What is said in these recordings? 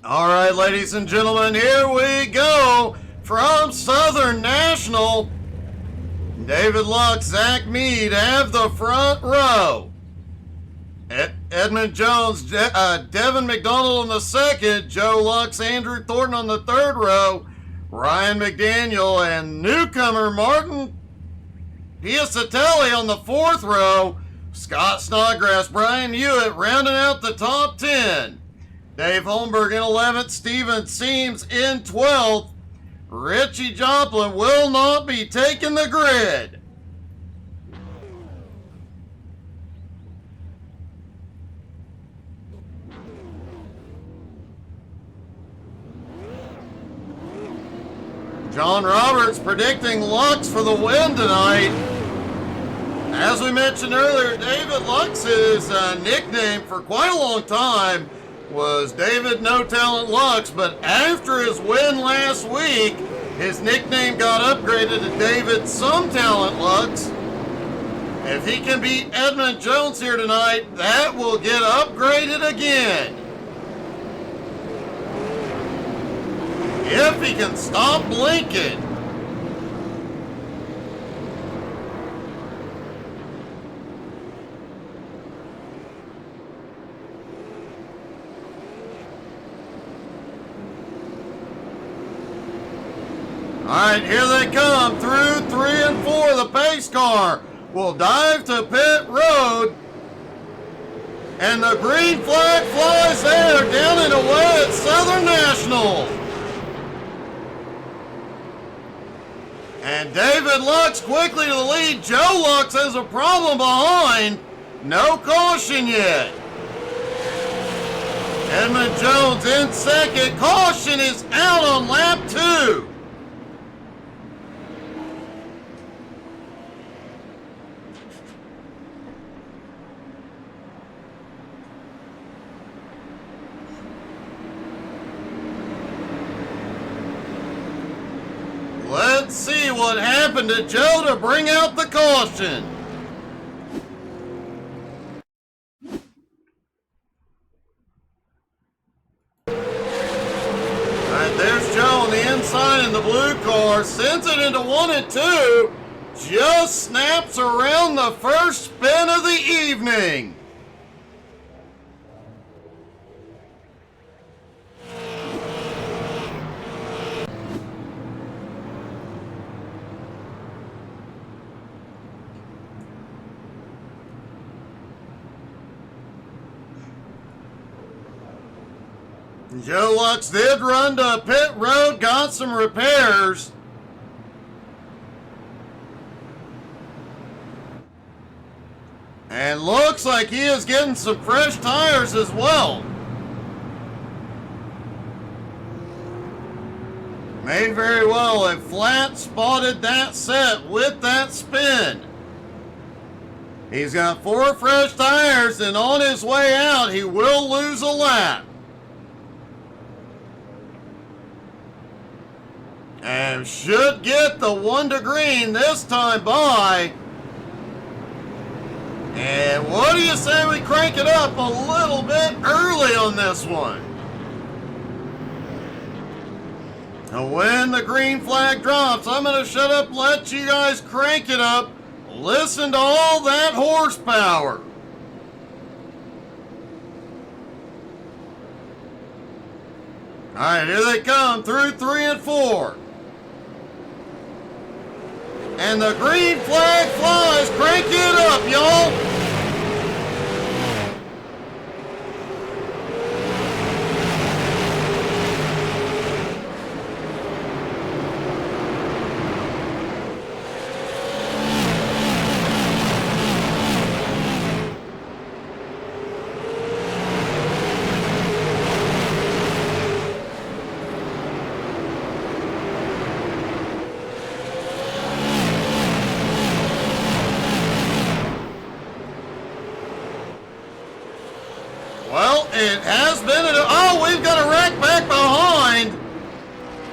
All right, ladies and gentlemen, here we go from Southern National. David Lux, Zach Mead have the front row. Edmund Jones, Devin McDonald on the second, Joe Lux, Andrew Thornton on the third row, Ryan McDaniel and newcomer Martin Piacatelli on the fourth row, Scott Snodgrass, Brian Hewitt rounding out the top 10. Dave Holmberg in 11th, Steven Seams in 12th. Richie Joplin will not be taking the grid. John Roberts predicting Lux for the win tonight. As we mentioned earlier, David Lux's nickname for quite a long time was David No Talent Lux, but after his win last week, his nickname got upgraded to David Some Talent Lux. If he can beat Edmund Jones here tonight, that will get upgraded again. If he can stop blinking. Alright, here they come through 3 and 4. The pace car will dive to pit road. And the green flag flies there down and away at Southern National. And David Lux quickly to the lead. Joe Lux has a problem behind. No caution yet. Edmund Jones in second. Caution is out on lap 2. Let's see what happened to Joe to bring out the caution. Alright, there's Joe on the inside in the blue car. Sends it into 1 and 2. Just snaps around the first spin of the evening. Joe Lux did run to pit road, got some repairs. And looks like he is getting some fresh tires as well. May very well have flat spotted that set with that spin. He's got 4 fresh tires, and on his way out, he will lose a lap. And should get the 1 to green this time by. And what do you say we crank it up a little bit early on this one? And when the green flag drops, I'm going to shut up, let you guys crank it up. Listen to all that horsepower. All right, here they come through 3 and 4. And the green flag flies. Crank it up, y'all. Well, it has been. Oh, we've got a wreck back behind.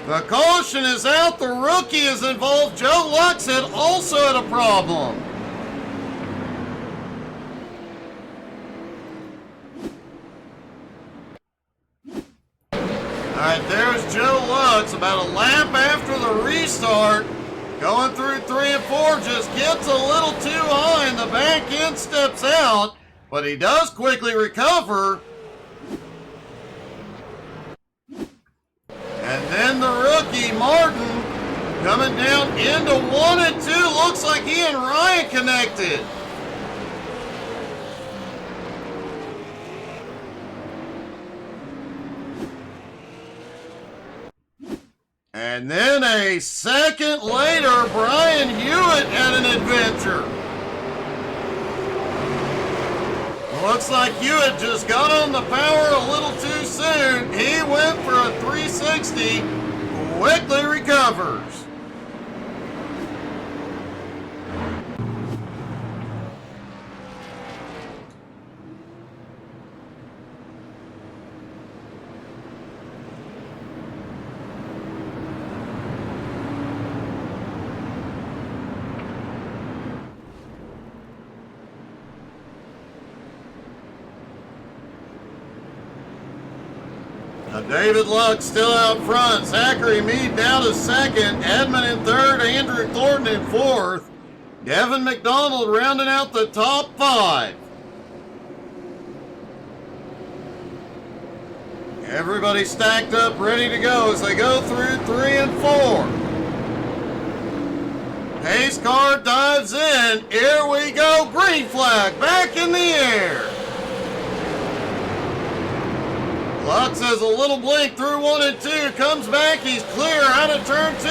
The caution is out. The rookie is involved. Joe Lux had also had a problem. Alright, there's Joe Lux about a lap after the restart. Going through 3 and 4, just gets a little too high and the back end steps out, but he does quickly recover. And then the rookie, Martin, coming down into 1 and 2. Looks like he and Ryan connected. And then a second later, Brian Hewitt had an adventure. Looks like Hewitt just got on the power a little too soon. He went for a 360, quickly recovers. David Luck still out front. Zachary Meade down to second. Edmund in third. Andrew Thornton in fourth. Devin McDonald rounding out the top 5. Everybody stacked up, ready to go as they go through 3 and 4. Pace car dives in. Here we go. Green flag back in the air. Lux has a little blink through 1 and 2, comes back, he's clear out of turn 2,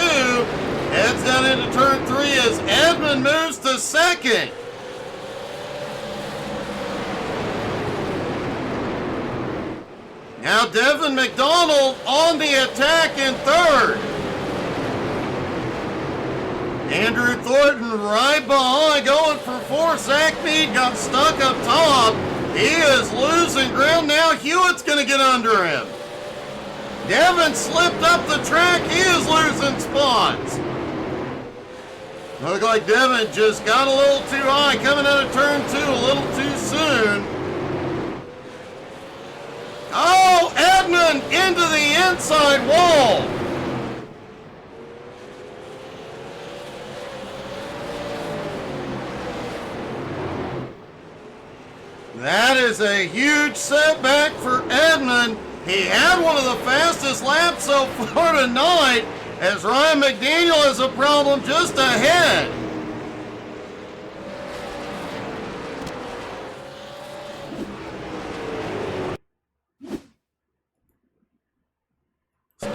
heads down into turn 3 as Edmund moves to second. Now Devin McDonald on the attack in third. Andrew Thornton right behind, going for 4th. Zach Meade got stuck up top. He is losing ground now. Hewitt's going to get under him. Devin slipped up the track. He is losing spots. Look like Devin just got a little too high coming out of turn 2 a little too soon. Oh, Edmund into the inside wall. That is a huge setback for Edmund. He had one of the fastest laps so far tonight as Ryan McDaniel has a problem just ahead.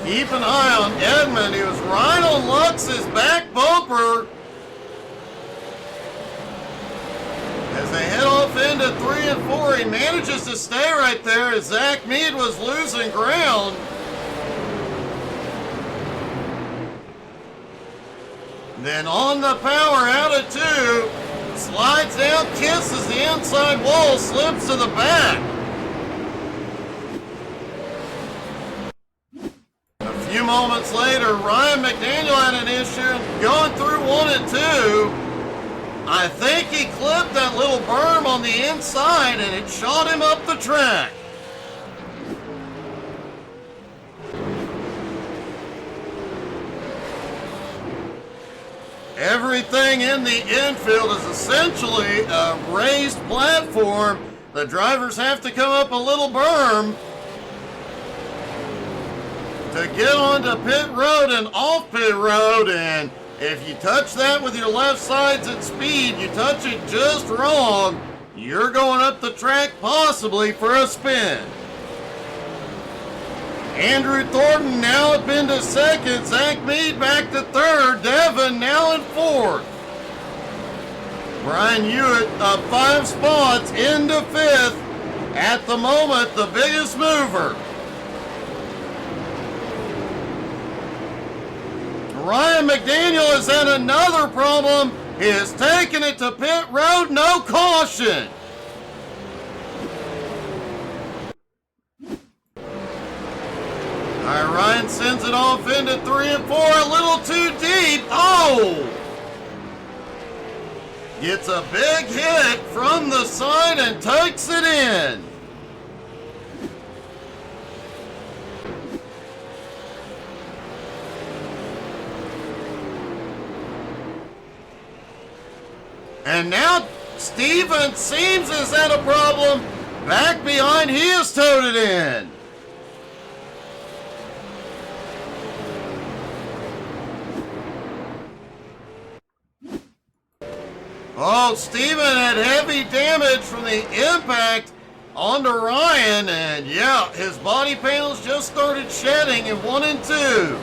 Keep an eye on Edmund. He was right on Lux's back bumper. As they head off into 3 and 4, he manages to stay right there as Zach Meade was losing ground. Then on the power out of 2, slides down, kisses the inside wall, slips to the back. A few moments later, Ryan McDaniel had an issue going through 1 and 2. I think he clipped that little berm on the inside and it shot him up the track. Everything in the infield is essentially a raised platform. The drivers have to come up a little berm to get onto pit road and off pit road, and if you touch that with your left sides at speed, you touch it just wrong, you're going up the track possibly for a spin. Andrew Thornton now up into second, Zach Meade back to third, Devin now in fourth. Brian Hewitt 5 spots into 5th, at the moment the biggest mover. Ryan McDaniel has had another problem. He has taken it to pit road, no caution. All right, Ryan sends it off into 3 and 4, a little too deep. Oh! Gets a big hit from the side and takes it in. And now Steven seems has had a problem. Back behind, he has towed it in. Oh, Steven had heavy damage from the impact onto Ryan, and yeah, his body panels just started shedding in 1 and 2.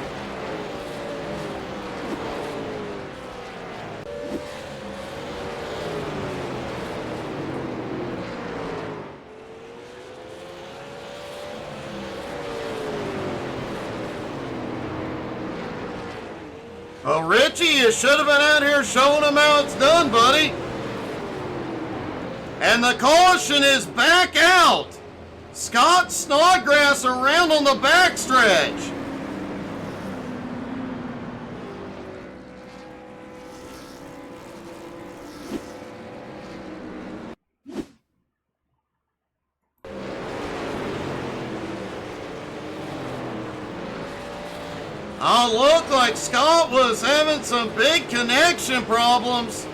Oh, Richie, you should have been out here showing him how it's done, buddy. And the caution is back out. Scott Snodgrass around on the backstretch. Oh, looked like Scott was having some big connection problems.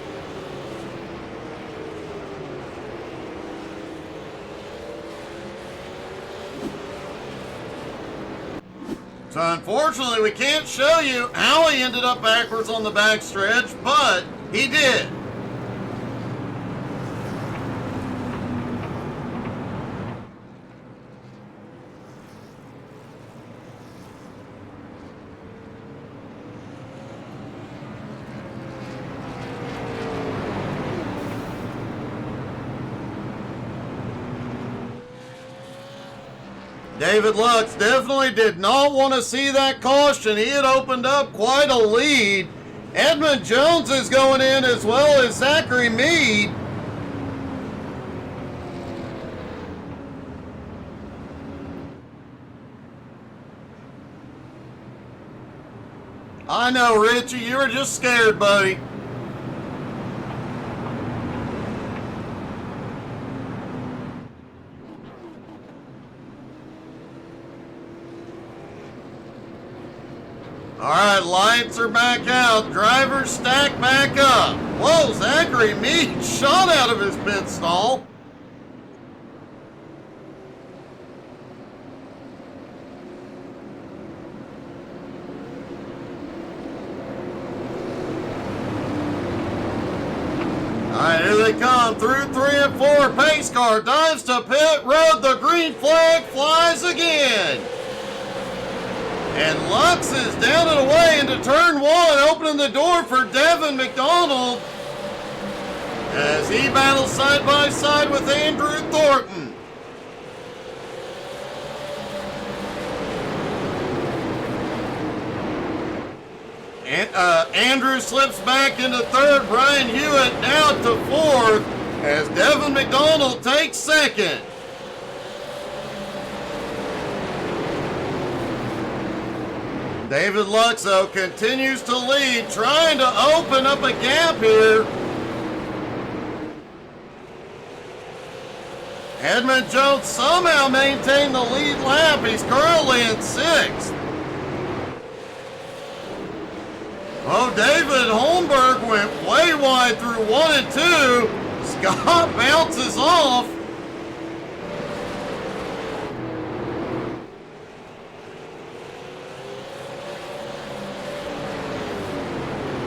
So unfortunately, we can't show you how he ended up backwards on the backstretch, but he did. David Lux definitely did not want to see that caution. He had opened up quite a lead. Edmund Jones is going in as well as Zachary Meade. I know, Richie, you were just scared, buddy. All right, lights are back out. Drivers stack back up. Whoa, Zachary Meade shot out of his pit stall. All right, here they come through 3 and 4. Pace car dives to pit road. The green flag flies again. And Lux is down and away into turn 1, opening the door for Devin McDonald as he battles side by side with Andrew Thornton. Andrew slips back into third. Brian Hewitt now to fourth as Devin McDonald takes second. David Lux, though, continues to lead, trying to open up a gap here. Edmund Jones somehow maintained the lead lap. He's currently in 6th. Oh, David Holmberg went way wide through 1 and 2. Scott bounces off.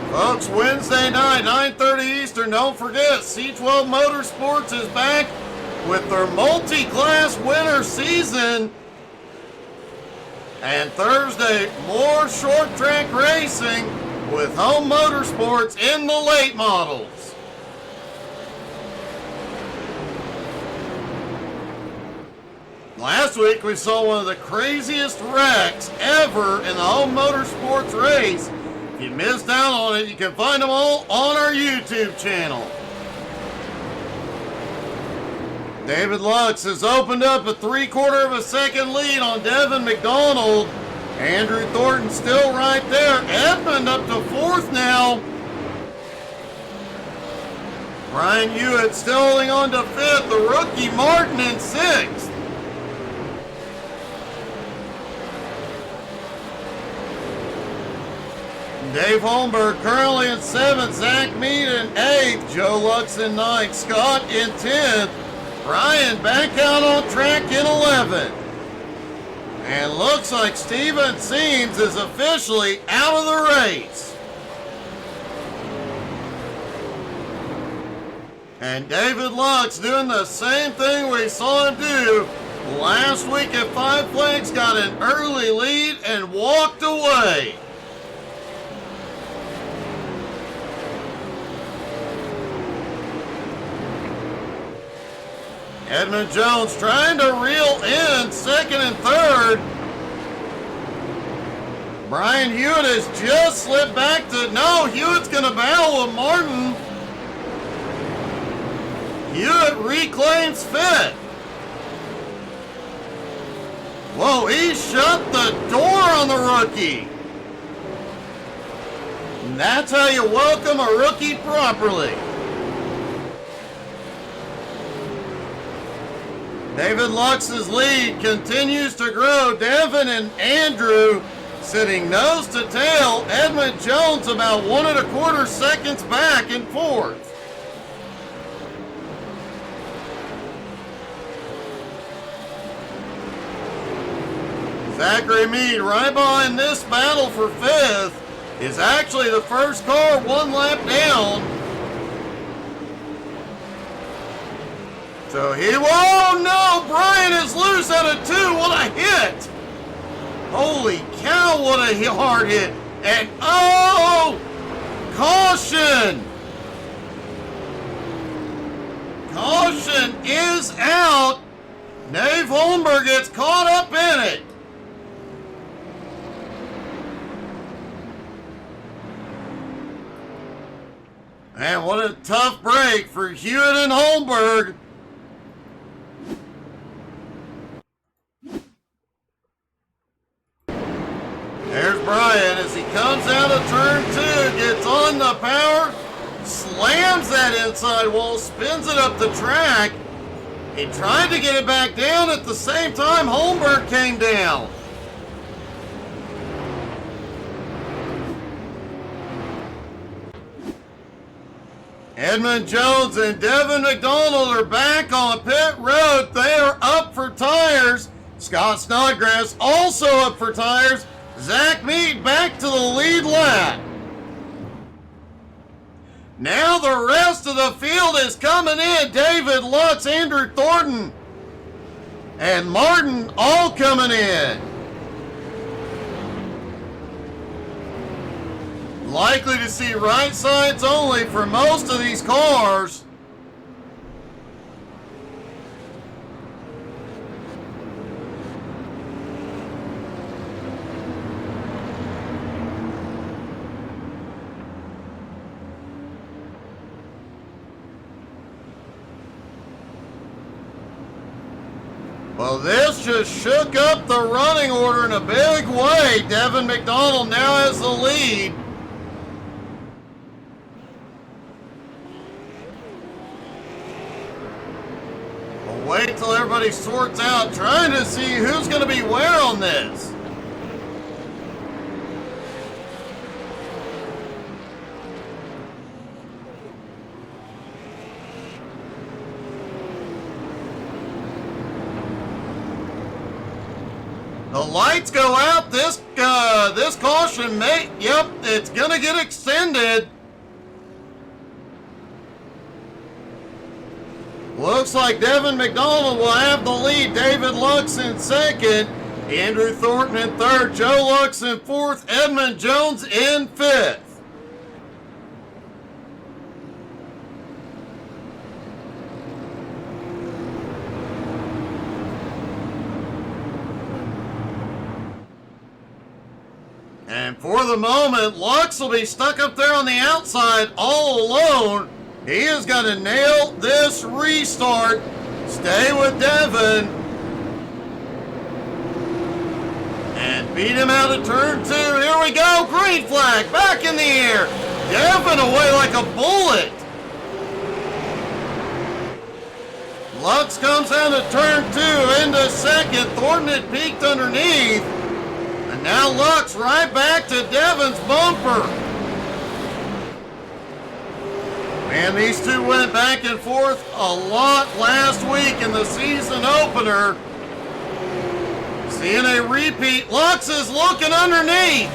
Folks, Wednesday night, 9:30 Eastern. Don't forget, C12 Motorsports is back with their multi-class winter season. And Thursday, more short track racing with Home Motorsports in the late models. Last week, we saw one of the craziest wrecks ever in the Home Motorsports race. If you missed out on it, you can find them all on our YouTube channel. David Lux has opened up a 3/4 of a second lead on Devin McDonald. Andrew Thornton still right there. Edmund up to 4th now. Brian Hewitt still holding on to 5th. The rookie Martin in 6th. Dave Holmberg currently in 7th, Zach Mead in 8th, Joe Lux in 9th, Scott in 10th, Brian back out on track in 11th. And looks like Steven Seams is officially out of the race. And David Lux doing the same thing we saw him do last week at Five Flags, got an early lead and walked away. Edmund Jones trying to reel in 2nd and 3rd. Brian Hewitt has just slipped back to, no, Hewitt's gonna battle with Martin. Hewitt reclaims 5th. Whoa, he shut the door on the rookie. And that's how you welcome a rookie properly. David Lux's lead continues to grow. Devin and Andrew sitting nose to tail. Edmund Jones about 1 1/4 seconds back in 4th. Zachary Mead right behind this battle for 5th is actually the first car 1 lap down. So oh no, Brian is loose out of 2, what a hit! Holy cow, what a hard hit! And oh, caution! Caution is out! Dave Holmberg gets caught up in it. And what a tough break for Hewitt and Holmberg. There's Brian as he comes out of turn 2, gets on the power, slams that inside wall, spins it up the track. He tried to get it back down at the same time Holmberg came down. Edmund Jones and Devin McDonald are back on pit road. They are up for tires. Scott Snodgrass also up for tires. Zach Mead back to the lead lap. Now the rest of the field is coming in. David Lutz, Andrew Thornton, and Martin all coming in. Likely to see right sides only for most of these cars. Well, this just shook up the running order in a big way. Devin McDonald now has the lead. We'll wait till everybody sorts out, trying to see who's going to be where on this. The lights go out. This caution it's gonna get extended. Looks like Devin McDonald will have the lead. David Lux in 2nd, Andrew Thornton in 3rd, Joe Lux in 4th, Edmund Jones in 5th. And for the moment, Lux will be stuck up there on the outside all alone. He has got to nail this restart. Stay with Devin. And beat him out of turn 2. Here we go. Green flag back in the air. Devin away like a bullet. Lux comes out of turn 2 into 2nd. Thornton had peeked underneath. And now Lux right back to Devin's bumper. Man, these two went back and forth a lot last week in the season opener. Seeing a repeat. Lux is looking underneath.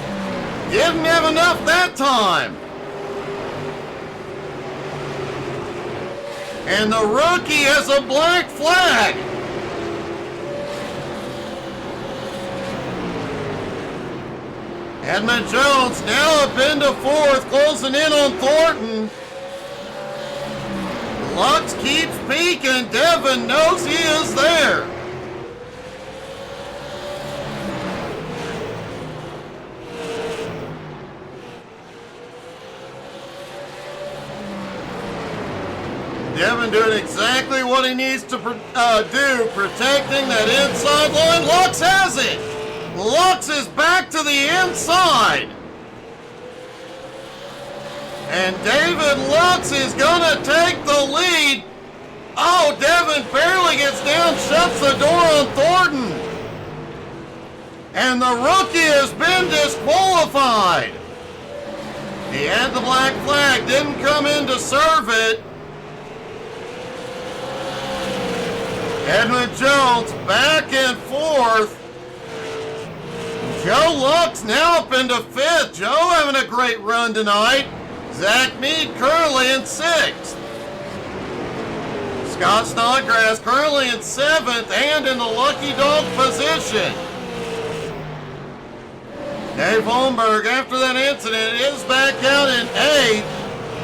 Didn't have enough that time. And the rookie has a black flag. Edmund Jones now up into fourth, closing in on Thornton. Lux keeps peeking. Devin knows he is there. Devin doing exactly what he needs to do, protecting that inside line. Lux has it. Lux is back to the inside. And David Lux is going to take the lead. Oh, Devin barely gets down, shuts the door on Thornton. And the rookie has been disqualified. He had the black flag, didn't come in to serve it. Edmund Jones back and forth. Joe Lux now up into fifth. Joe having a great run tonight. Zach Mead currently in sixth. Scott Snodgrass currently in seventh and in the lucky dog position. Dave Holmberg, after that incident, is back out in eighth.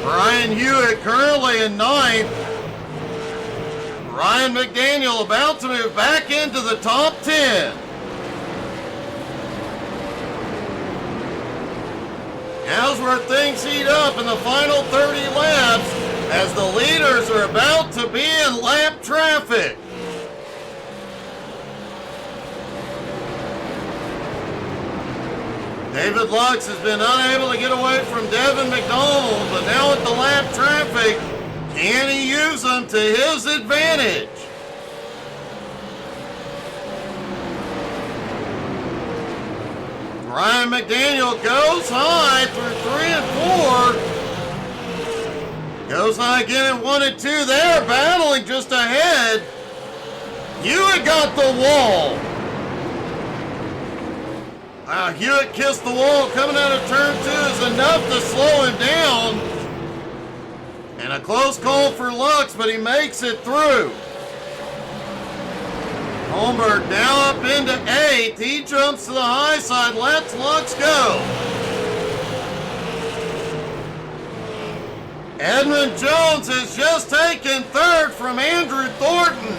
Brian Hewitt currently in ninth. Ryan McDaniel about to move back into the top 10. Now's where things heat up in the final 30 laps as the leaders are about to be in lap traffic. David Lux has been unable to get away from Devin McDonald, but now at the lap traffic, can he use them to his advantage? Ryan McDaniel goes high through 3 and 4. Goes high again in 1 and 2. They're battling just ahead. Hewitt got the wall. Hewitt kissed the wall. Coming out of turn 2 is enough to slow him down. And a close call for Lux, but he makes it through. Holmberg now up into 8th. He jumps to the high side, lets Lux go. Edmund Jones has just taken 3rd from Andrew Thornton.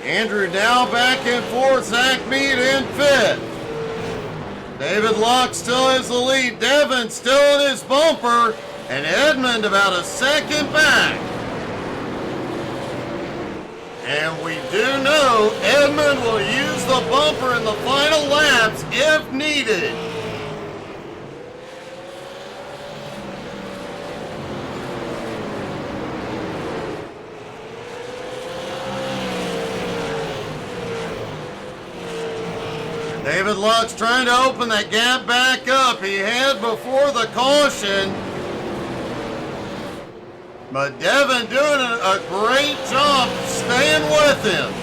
Andrew now back and forth. Zach Mead in 5th. David Lux still has the lead. Devin still in his bumper. And Edmund about a second back. And we do know Edmund will use the bumper in the final laps if needed. David Lux trying to open that gap back up. He had before the caution. But Devin doing a great job staying with him.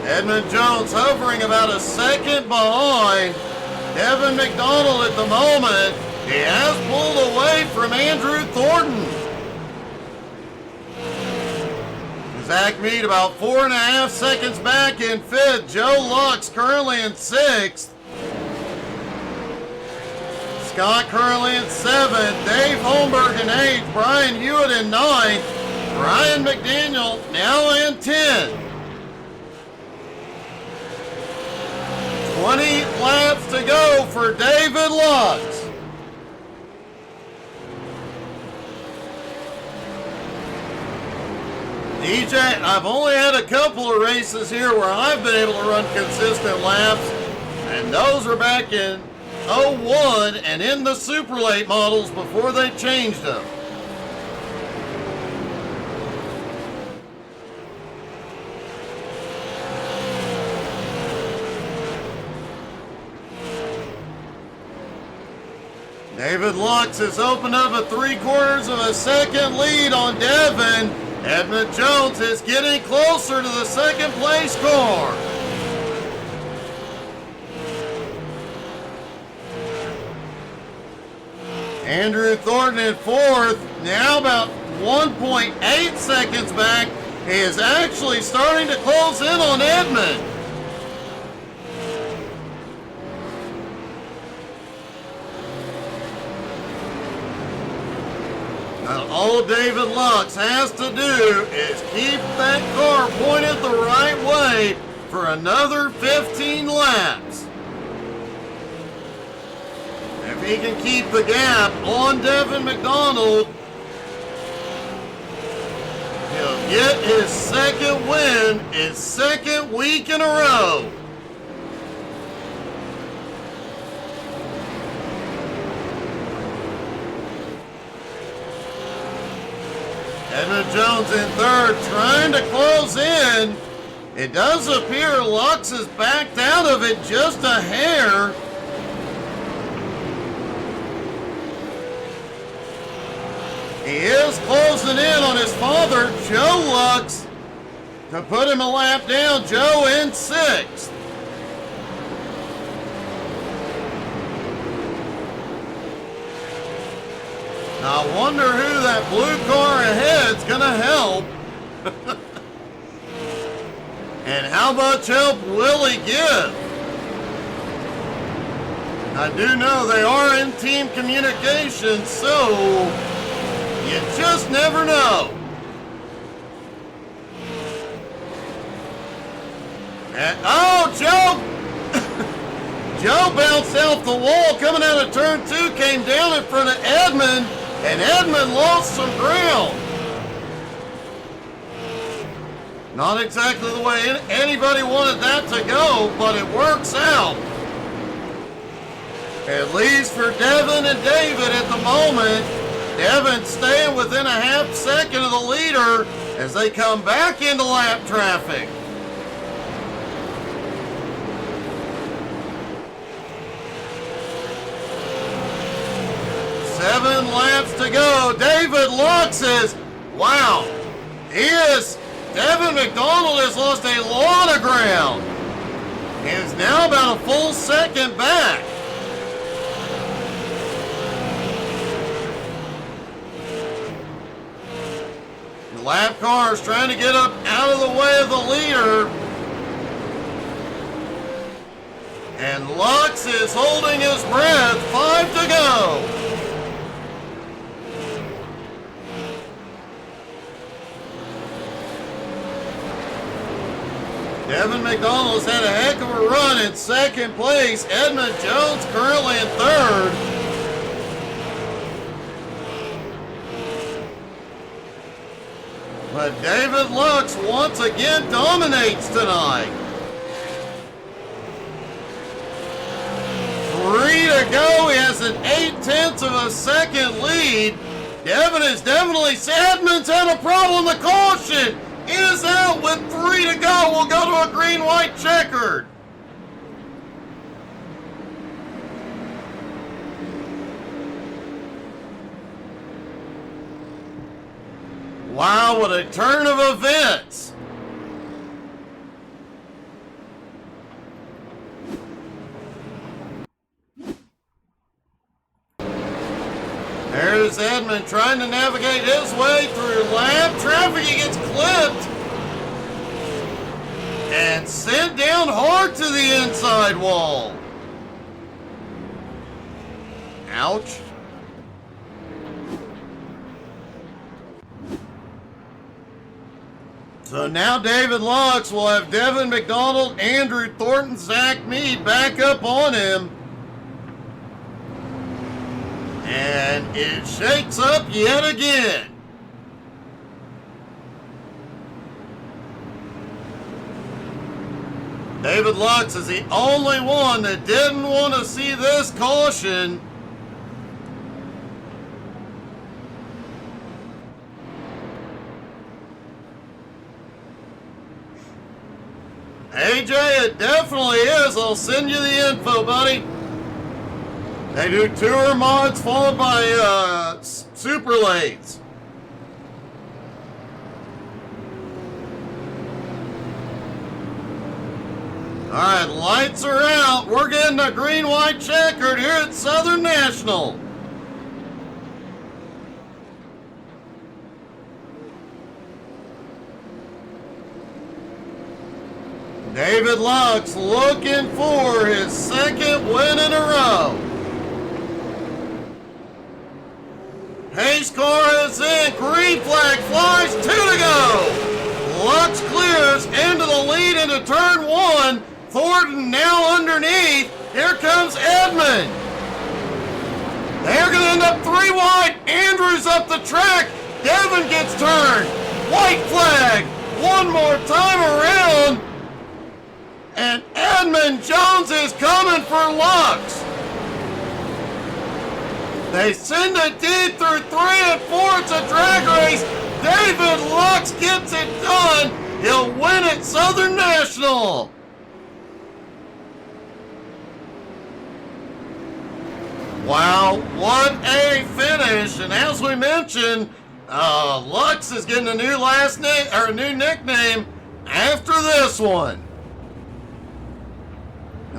Edmund Jones hovering about a second behind Devin McDonald at the moment. He has pulled away from Andrew Thornton. Zach Mead about 4.5 seconds back in 5th. Joe Lux currently in 6th. Scott currently in 7th. Dave Holmberg in 8th. Brian Hewitt in 9th. Ryan McDaniel now in 10th. 20 laps to go for David Lux. DJ, I've only had a couple of races here where I've been able to run consistent laps, and those are back in 01 and in the super late models before they changed them. David Lux has opened up a 3/4 of a second lead on Devin. Edmund Jones is getting closer to the second place car. Andrew Thornton in fourth, now about 1.8 seconds back. He is actually starting to close in on Edmund. Now all David Lux has to do is keep that car pointed the right way for another 15 laps. If he can keep the gap on Devin McDonald, he'll get his second win, his second week in a row. Edmund Jones in third, trying to close in. It does appear Lux has backed out of it just a hair. He is closing in on his father, Joe Lux, to put him a lap down. Joe in sixth. Now I wonder who that blue car ahead's gonna help. And how much help will he give? I do know they are in team communication, so you just never know. And, oh, Joe! Joe bounced off the wall coming out of turn two, came down in front of Edmund, and Edmund lost some ground. Not exactly the way anybody wanted that to go, but it works out. At least for Devin and David at the moment. Devin staying within a half second of the leader as they come back into lap traffic. Seven laps to go. David Lux says, wow, Devin McDonald has lost a lot of ground. He is now about a full second back. The lap car is trying to get up out of the way of the leader. And Lux is holding his breath. 5 to go. Devin McDonald's had a heck of a run in second place. Edmund Jones currently in third. But David Lux once again dominates tonight. 3 to go. He has an 0.8 of a second lead. Devin is definitely, Edmund's had a problem. The caution is out with 3 to go. We'll go to a green-white checkered. Wow, what a turn of events. There's Edmund trying to navigate his way through lap traffic. He gets clipped and sent down hard to the inside wall. Ouch. So now David Lux will have Devin McDonald, Andrew Thornton, Zach Mead back up on him. And it shakes up yet again. David Lux is the only one that didn't want to see this caution. AJ, it definitely is. I'll send you the info, buddy. They do tour mods followed by super lates. All right, lights are out. We're getting a green-white checkered here at Southern National. David Lux looking for his second win in a row. Pace car is in. Green flag flies. 2 to go. Lux clears into the lead into turn 1. Thornton now underneath. Here comes Edmond. They're going to end up 3 wide. Andrews up the track. Devin gets turned. White flag. One more time around. And Edmund Jones is coming for Lux. They send a D through 3 and 4. It's a drag race. David Lux gets it done. He'll win at Southern National. Wow, what a finish. And as we mentioned, Lux is getting a new a new nickname after this one.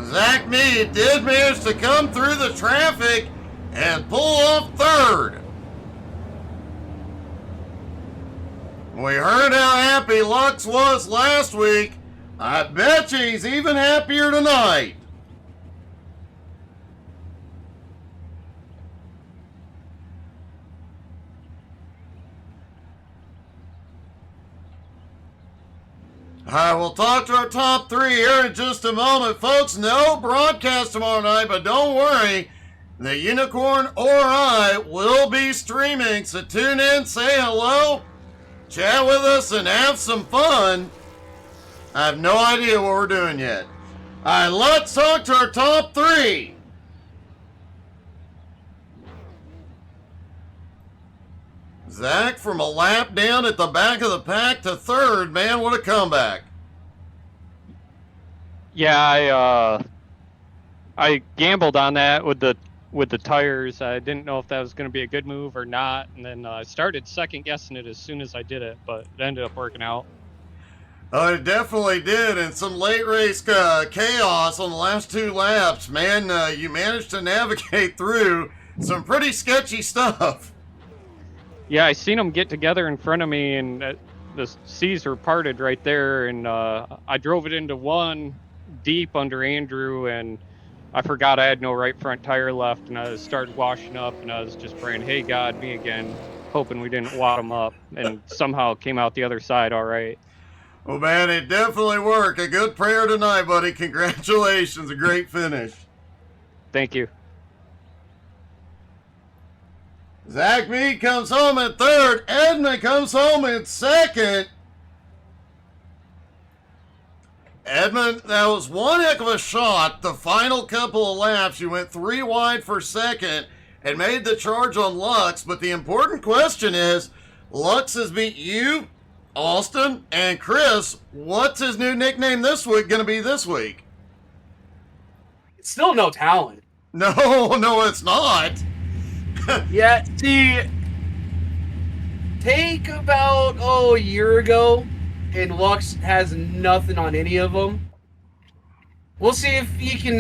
Zach Mead did manage to come through the traffic and pull off third. We heard how happy Lux was last week. I bet you he's even happier tonight. All right, we'll talk to our top 3 here in just a moment. Folks, no broadcast tomorrow night, but don't worry. The Unicorn or I will be streaming, so tune in, say hello, chat with us, and have some fun. I have no idea what we're doing yet. All right, let's talk to our top 3. Zach from a lap down at the back of the pack to third. Man, what a comeback. Yeah, I gambled on that with the tires. I didn't know if that was going to be a good move or not, and then I started second guessing it as soon as I did it, but it ended up working out. Oh, it definitely did, and some late race chaos on the last 2 laps. Man, you managed to navigate through some pretty sketchy stuff. Yeah, I seen them get together in front of me, and the seas were parted right there, and I drove it into one deep under Andrew, and I forgot I had no right front tire left, and I started washing up, and I was just praying, hey God, me again, hoping we didn't wad them up, and somehow came out the other side all right. Well, man, it definitely worked. A good prayer tonight, buddy. Congratulations. A great finish. Thank you. Zach Mead comes home in third. Edmund comes home in second. Edmund, that was one heck of a shot. The final couple of laps, you went 3 wide for second and made the charge on Lux. But the important question is, Lux has beat you, Austin, and Chris. What's his new nickname this week going to be this week? It's still no talent. No, it's not. Yeah, see, take about a year ago, and Lux has nothing on any of them. We'll see if he can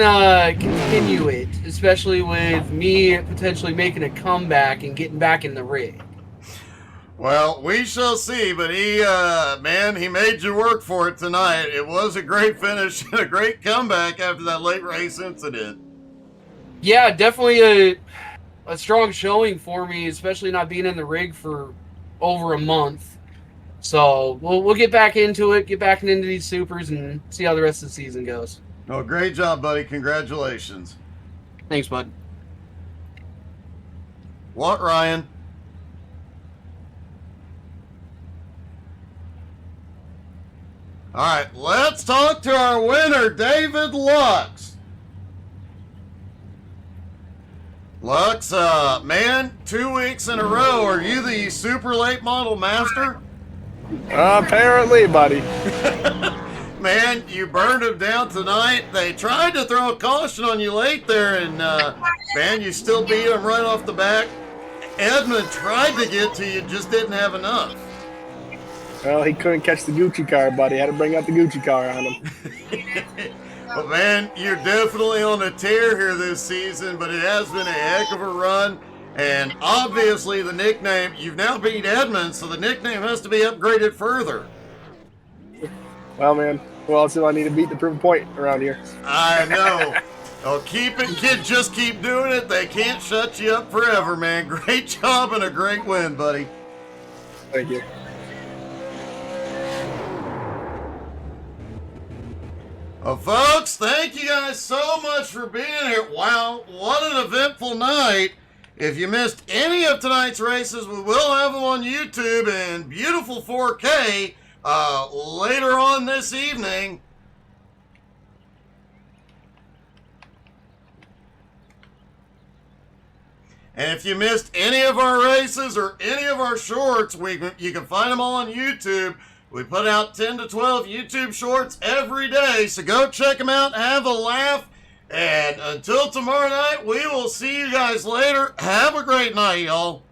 continue it, especially with me potentially making a comeback and getting back in the rig. Well, we shall see, but he made you work for it tonight. It was a great finish and a great comeback after that late race incident. Yeah, definitely a strong showing for me, especially not being in the rig for over a month. So we'll get back into it, get back into these supers, and see how the rest of the season goes. Oh, great job, buddy. Congratulations. Thanks, bud. What, Ryan? All right, let's talk to our winner, David Lux. Lux, man, 2 weeks in a row. Are you the super late model master? Apparently, buddy. man, you burned them down tonight. They tried to throw a caution on you late there, and man, you still beat them right off the back. Edmund tried to get to you, just didn't have enough. Well, he couldn't catch the Gucci car, buddy. Had to bring out the Gucci car on him. Well, man, you're definitely on a tear here this season, but it has been a heck of a run. And obviously the nickname, you've now beat Edmund, so the nickname has to be upgraded further. Well, man, who else do I need to beat to prove a point around here? I know. Oh, keep it, kid. Just keep doing it. They can't shut you up forever, man. Great job and a great win, buddy. Thank you. Well, folks, thank you guys so much for being here. Wow, what an eventful night. If you missed any of tonight's races, we will have them on YouTube in beautiful 4K later on this evening. And if you missed any of our races or any of our shorts, you can find them all on YouTube. We put out 10 to 12 YouTube shorts every day, so go check them out, have a laugh, and until tomorrow night, we will see you guys later. Have a great night, y'all.